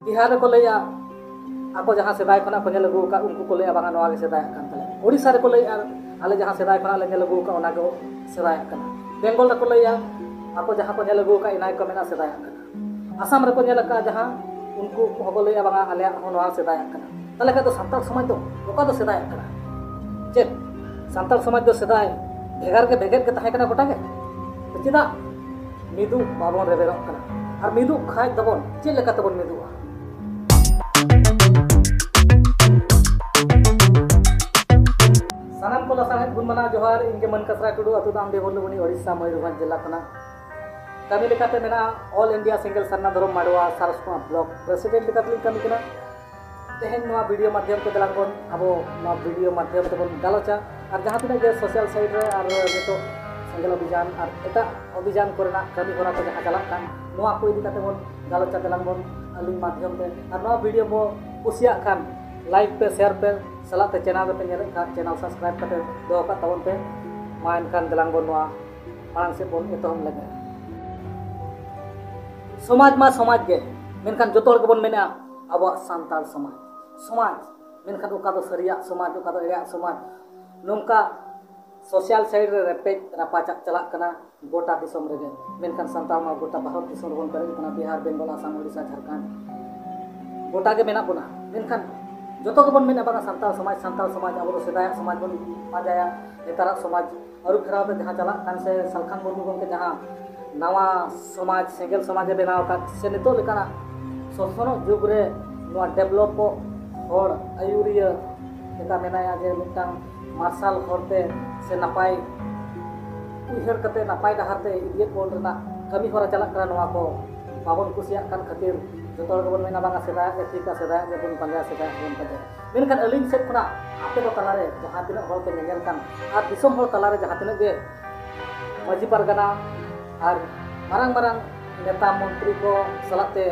बिहार को लैया ako जहाँ सेदाय खना को नेल अगू का उनको को लैया बांगा नवा के सेदाय कान तले ओडिसा रे को लैया आले जहाँ सेदाय खना ले नेल अगू का ओना को सेदाय काना बेंगल रे को लैया ako जहाँ को नेल अगू का इनाय को मेना सेदाय काना आसाम रे को नेल का जहाँ उनको को लैया बांगा आले नवा सेदाय काना तले का तो संताल समाज दो ओका दो सेदाय काना चेक संताल समाज दो सेदाय भेगार के ताहे काना गोटा के चेदा मिदु बाबन रे बेरो काना और मिदु खाय दबन चे लेका तबन मिदुआ सानाम को लसाहेद गुण मना जोहार इनके मन कसरा टुडू अतु दाम देवलुबनी ओडिशा मयूरभंज जिला खना कमी लेकाते मेना ऑल इंडिया सिंगल सरना धरम माडवा सारसमा ब्लॉक प्रेसिडेंट लेकातली कमी कना तेहेन नवा वीडियो माध्यम ते दलांगन अबो नवा वीडियो माध्यम ते बन गालोचा और जहां तिना जे सोशल साइट रे और जेतो सेंगल अभियान और एटा अभियान करना कमी होरा को जहां चला कान नवा को इदी काते बन गालोचा दलांगन अली माध्यम ते और नवा वीडियो मो कुसिया खान लाइक पे शेयर पे सलाह पे चैनल पे नेल का चैनल सब्सक्राइब करते दो का तवन पे माइन खान दलांगन नवा मांग से बोल एतो हम लगे समाज मा समाज के मेनखान जोतोर के बन मेना अब सांताल समाज मेनखान ओका दो सरिया समाज ओका दो एरिया समाज नोंका सोशल साइड रे रेपेज रापाचा चला कना गोटा दिसम रे मेनखान सांताल मा गोटा भारत दिसम बन करे कना बिहार बेंगल आसाम ओडिशा झारखंड गोटा के मेना बना मेनखान जोतो के बन मेना बना सांताल समाज अब सेदाय समाज बन पाजाया नेतारा समाज और खराब जहां चला कान से सलखान मुर्मू गमके जहां नवा समाज सेंगल समाज बनाव का से नितो लेकाना सोसनो जुग रे नवा डेवलप और आयुरिया लेका मेनाया जे मिटांग मार्शल होरते से नपाय उहर कते नपाय डहारते इदिये कोल रना कमी होरा चला करा नवा को बाबन कुसिया कान खातिर जोतो के बन मेना बांगा सेदाय के ठीक सेदाय के बन पंजा सेदाय बन पंजा मेनखान अलिंग सेट खुना आपे को तलारे जहां तिना होर के नेगेल कान आर दिसम होर तलारे जहां तिना गे माजी परगना और मारंग नेता मंत्री को सलाते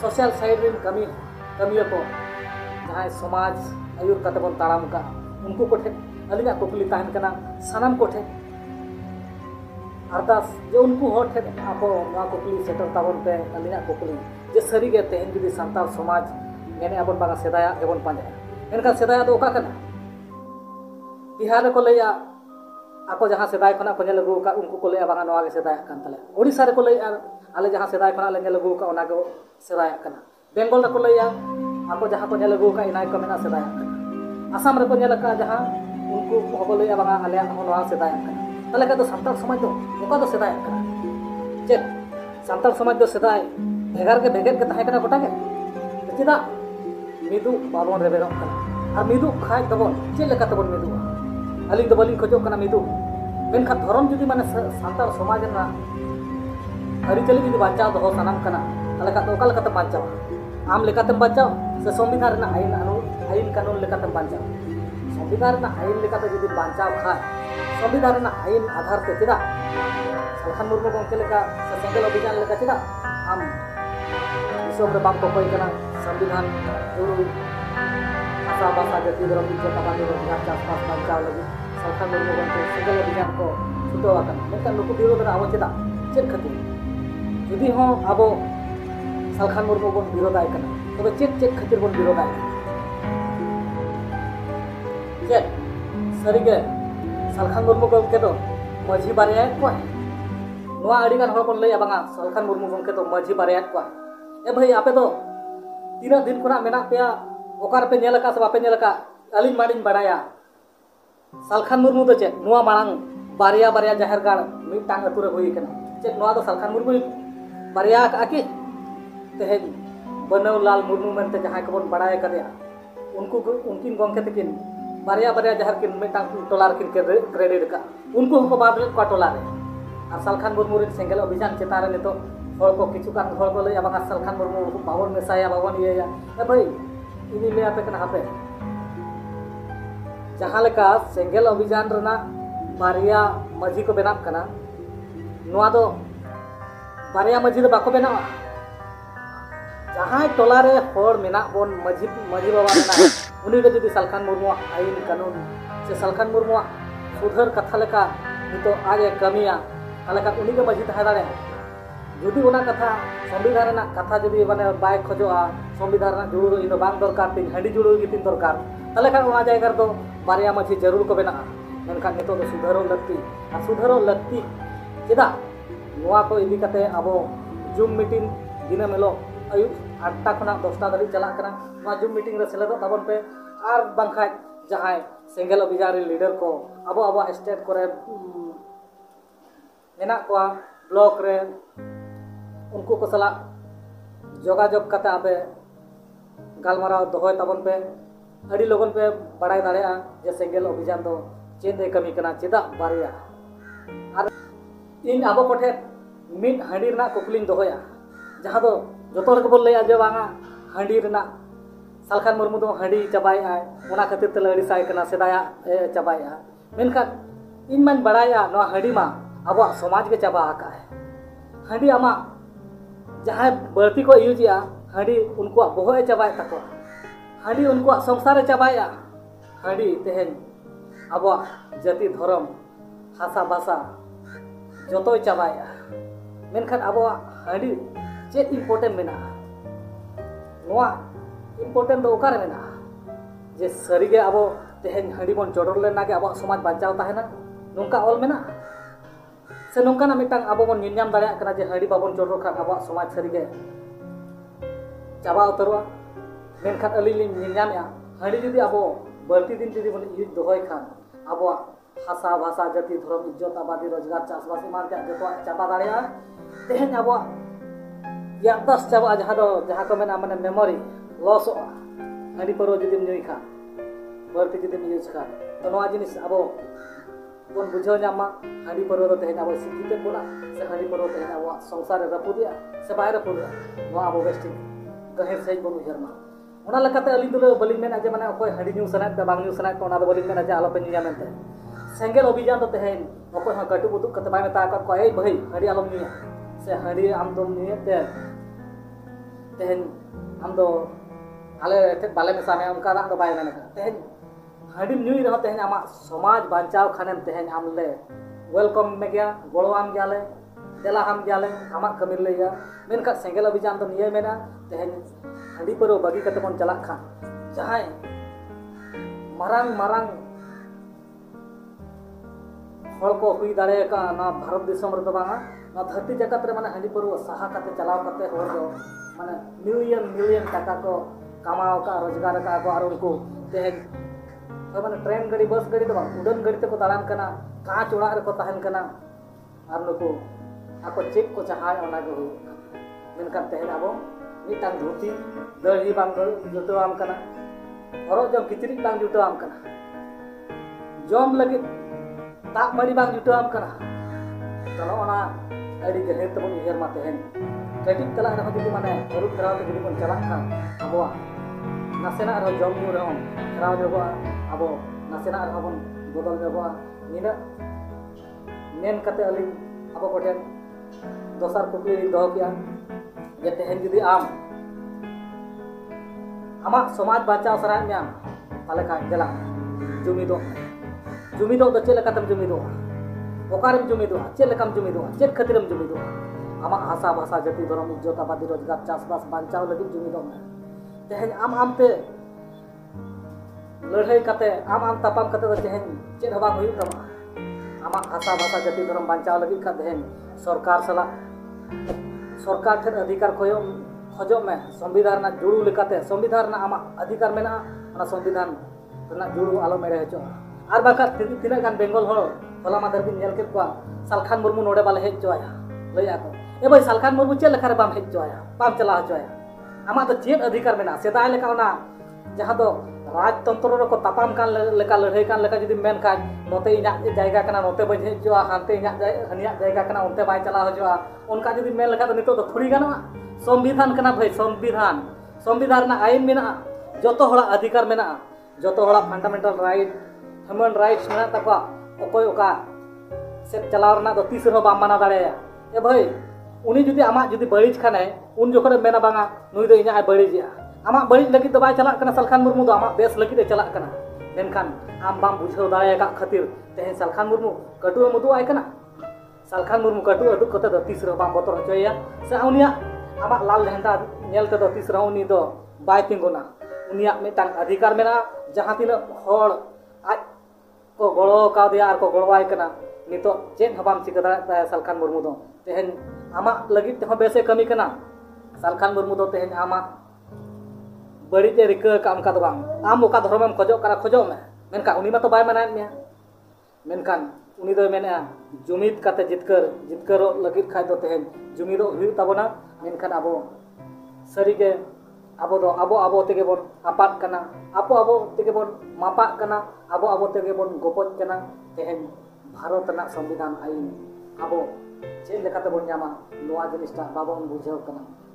सोशल साइड रे कमिया को जहां समाज आयुर कते बन ताराम का उनको कोठे अलिगा कुकली ताहन कना सनम कोठे अरदास जे उनको होठे आपो ना कुकली सेटर ताबन पे अलिगा कुकली जे सरी गे तेहन जुदी संताल समाज नेने अपन बागा सेदाया एबन पांजा एनका सेदाया दो ओका कना बिहार को लैया ako जहाँ सेदाय खना को नेल अगू का उनको को लैया बांगा नवा के सेदाय कान तले ओडिसा रे को लैया आले जहाँ सेदाय खना ले नेल अगू का ओना को सेदाय काना बेंगल रे को लैया ako जहाँ को नेल अगू का इनाय को मेना सेदाय काना आसाम रे को नेल का जहाँ उनको को लैया बांगा आले नवा सेदाय काना तले का तो संताल समाज दो ओका दो सेदाय काना चेक संताल समाज दो सेदाय भेगार के ताहे काना गोटा के चेदा मिदु बाबन रे बेरो काना और मिदु खाय दबन चे लेका तबन मिदुआ अलिंग दो बलिंग खोजो कना मिदु मेनखा धर्म जुदी माने सांताल समाज ना अरिचली जुदी बांचाव दो सानाम कना तले का तो ओका लेका बांचाव आम लेका तम बांचाव से संविधान ना आईन कानून लेका तम बांचाव संविधान ना आईन लेका तो जुदी बांचाव खाय संविधान ना आईन आधार पे चेदा सलखान मुर्मू गमके लेका से सेंगल अभियान लेका चेदा आम दिसोम रे बाम को कोई कना संविधान जुड़ी आशा बासा जति धर्म इज्जत बानी रोजगार चासबास बांचाव लगी सलखान मुर्मू गमके सेंगल अभियान को छुटो आकन मेनखान नुकु विरोध रे आवो चेदा चेक खातिर जुदी हो आबो सलखान मुर्मू बन विरोधाय कना तबे चेक खातिर बन विरोधाय चेक सरीगे सलखान मुर्मू गमके तो माझी बारिया को नवा अडिगान हर को लैया बांगा सलखान मुर्मू गमके तो माझी बारिया को ए भाई आपे तो तीना दिन खुना मेना पेया ओकार पे नेल का से बापे नेल का अलिंग माडिंग बडाया सलखान मुर्मू तो चेक नवा मांग बारिया जाहिर गाड़ मिटांग अतुरे होई कना चेक नवा तो सलखान मुर्मू बारिया का की तेहेन बनव लाल मुर्मू मनते जहां को बन बडाय करया उनकिन गमके तकिन बारिया जाहिर किन मिटांग टोलार किन क्रेडिट का उनको को बाद का टोलार और सलखान मुर्मू रे सेंगल अभियान चेतारे ने तो हर को किछु कान हर को लैया बांगा सलखान मुर्मू बावन मेसाया बावन ये ए भाई इनी ले आपे कना हापे जहां लेका सेंगल अभियान रना बारिया माझी को बेनाम कना नवा दो बारिया माझी दो बाको बेनावा जहां टोला रे हर मेना बन माझी बाबा मेना उनी जुदी सलखान मुर्मू आईन कानून से सलखान मुर्मू सुधर कथा लेका नितो आगे कमिया ताले का उनी के माझी तहा दाड़े जुदी उना कथा संविधान रेना कथा जुदी माने बाय खोजोआ संविधान रेना जुड़ू इन बांग दरकार तीन हंडी जुड़ू गितिन दरकार तले खान उना जायगा दो बारिया माछी जरूर को बेना मेनखान नितो दो सुधारो लगती चेदा नोआ को इदी कते आबो जूम मीटिंग दिनम हिलो आयु 8टा खना 10टा धारी चला कना नोआ जूम मीटिंग रे सेलेदो ताबन पे आर बांखाय जहाय सेंगेल अभियान लीडर को आबो स्टेट करे मेना कोआ ब्लॉक रे उनको को सला जोगाजोग कते आबे गालमाराव दोहय ताबन पे अड़ी लोगन पे बड़ाई दाड़ेया जे सेंगेल अभियान दो चेदे कमी कना चेदा बारिया और इन आबो कोठे मिड हांडी रना कुकलिंग दोहया जहां दो जतो हर को बोल लया जे बांगा हांडी रना सालखान मुर्मू दो हांडी चबाय आय ओना खातिर ते लड़ी साय कना सेदाया चबाय आ मेनखा इन मन बड़ाया नो हांडी मा आबो समाज के चबा आका है हांडी आमा जहां बर्ती को यूजिया हांडी उनको बोहे चबाय तको हांडी उनको संसार चबाया हांडी तेहन आबो जाति धर्म भाषा भाषा जतो चबाया मेनखान आबो हांडी चेत इम्पोर्टेंट मेना नोआ इम्पोर्टेंट दो ओकारे मेना जे सरीगे आबो तेहन हांडी बन चोडर लेना के आबो समाज बांचाव ताहेना नोंका ऑल मेना से नोंका ना मिटांग आबो बन निन्याम दाड़िया कना जे हांडी बाबन चोडर खान आबो समाज सरीगे चाबा उतरवा मेनखान अली लिन निन्यामया हांडी जुदी आबो बल्टी दिन जुदी बन यूज दोहय खान आबो भाषा भाषा जाति धर्म इज्जत आबादी रोजगार चाषबास मान के जतो चाबा दाड़िया तेहन आबो याददाश्त चाबा जहां को मेना माने मेमोरी लॉस हांडी परो जुदी न्यूई खान बल्टी जुदी यूज खान तो नोआ जिनिस आबो बन बुझाव नामा हांडी परो दो तेहन आबो सिकिते बोला से हांडी परो तेहन आबो संसार रपुदिया से बाय रपुदिया नोआ आबो बेस्टिंग गहिर सही बन उजरमा ओना लकाते अली दुलो बलिन मेना जे माने ओकोय हांडी न्यू सनात पे बांग न्यू सनात पे ओना दो बलिन मेना जे आलो पे निया मेनते सेंगेल अभियान दो तेहन ओकोय हा कटु बुतु कते बाय मेता को ए भाई हांडी आलो निया से हांडी आम दो निये ते तेहन आम दो आले थे बाले में सामे उनका दो बाय मेना तेहन हांडी न्यूई रह तेहन आमा समाज बांचाव खानेम तेहन आमले वेलकम में गया गोड़ो आम जाले देला हम जाले आमा कमिर लेया मेनका सेंगेल अभियान दो निये मेना तेहन हांडी परो बागी कते बन चला खान जहां मारांग मारांग हर को हुई दाड़े का ना भारत दिसम रे बांगा ना धरती जगत रे माने हांडी परो सहा कते चलाव कते हर दो माने मिलियन टाका को कमाओ का रोजगार का को और उनको तेहन माने ट्रेन गाड़ी बस गाड़ी तो उड़न गाड़ी ते को दाड़ान कना कांच उड़ा रे को तहन कना और नुको आको चेक को चाहाय ओना गो मेनका तेहन आबो मिटांग धोती दही बांग जुटो आम कना हरो जम किचरी बांग जुटो आम कना जम लगे ताक मड़ी बांग जुटो आम कना तनो ओना अड़ी गहेर तबन उहर मा तेहन कटिक तला रह जुदी माने हरु खराव ते जुदी बन चला खान आबो नासेना रह जम नु रह खराव जबो आबो नासेना रह बन बदल जबो निना मेन कते अली आबो कोटे दोसर कुकली दो किया ये तेहन जुदी आम आमा समाज बांचाव सराय म्याम ताले का जला जुमिदो दो चेल कतम जुमिदो ओकारम जुमिदो चेल कम जुमिदो चेल खतिरम जुमिदो आमा भाषा भाषा जाति धर्म इज्जत आबादी रोजगार चाषबास बांचाव लगी जुमिदो तेहन आम ते लड़ाई कते आम तापाम कते तेहन चेल हबा हुई तमा आमा भाषा भाषा जाति धर्म बांचाव लगी का तेहन सरकार सला सरकार ठेन अधिकार खोजो में संविधान जुड़ू लेकाते संविधान आमा अधिकार मेना ओना संविधान जुड़ू आलो मेरे हचो और बाका तिना गान बेंगल हो होला मादर बिन नेल के को सालखान मुर्मू नोडे बाले हेज जोया लया को ए भाई सालखान मुर्मू चे लेखा रे बाम हेज जोया बाम चला जोया आमा तो चेत अधिकार मेना सेदाय लेका ओना जहां दो राजतंत्र रो को तापाम कान लेका लड़ाई कान लेका जदी मेन का नोते इना जायगा कना नोते बज हेज जोआ हानते इना हनिया जायगा कना उनते बाय चला जोआ उनका जदी मेन लेका तो नितो तो थोड़ी गाना संविधान कना भाई संविधान ना आईन मेना जतो हड़ा अधिकार मेना जतो हड़ा फंडामेंटल राइट ह्यूमन राइट्स मेना तका ओकोय ओका से चलाव रना दो तीस रो बाम माना दाड़ेया ए भाई उनी जुदी आमा जुदी बळिज खाने उन जोखरे मेना बांगा नुई दो इना बळिजिया आमा बळिज लगी तो बाय चला कना सालखान मुर्मू दो आमा बेस लगी दे चला कना मेनखान आम बाम बुझाव दाड़ेया का खातिर तेहन सालखान मुर्मू कटुए मुदु आय कना सालखान मुर्मू काटू अदुक कते दो तीस रह बाम बोतर होचोया से उनिया आमा लाल झंडा नेल ते दो तीस रह उनी दो बाय तिंगुना उनिया मिटांग अधिकार मेना जहां तिना हड़ आज को गड़ो का दिया और को गड़वाय कना नितो चेन हबाम चिका दाड़ा सालखान मुर्मू दो तेहन आमा लगित ते बेसे कमी कना सालखान मुर्मू दो तेहन आमा बड़ी ते रिका का अनका दो बांग आम ओका धर्मम खोजो करा खोजो में मेनका उनी मा तो बाय मनाय मेया मेनकान उनी दो मेना जुमिद काते जितकर लगित खाय दो तेहन जुमिदो हुई ताबोना मेनकान आबो सरी के आबो तेगे बोन आपात कना आबो तेगे बोन मापाक कना आबो तेगे बोन गोपज कना तेहन भारत ना संविधान आईन आबो चेक लेकाते बोन न्यामा नोआ जिनिसटा बाबोन बुझाव कना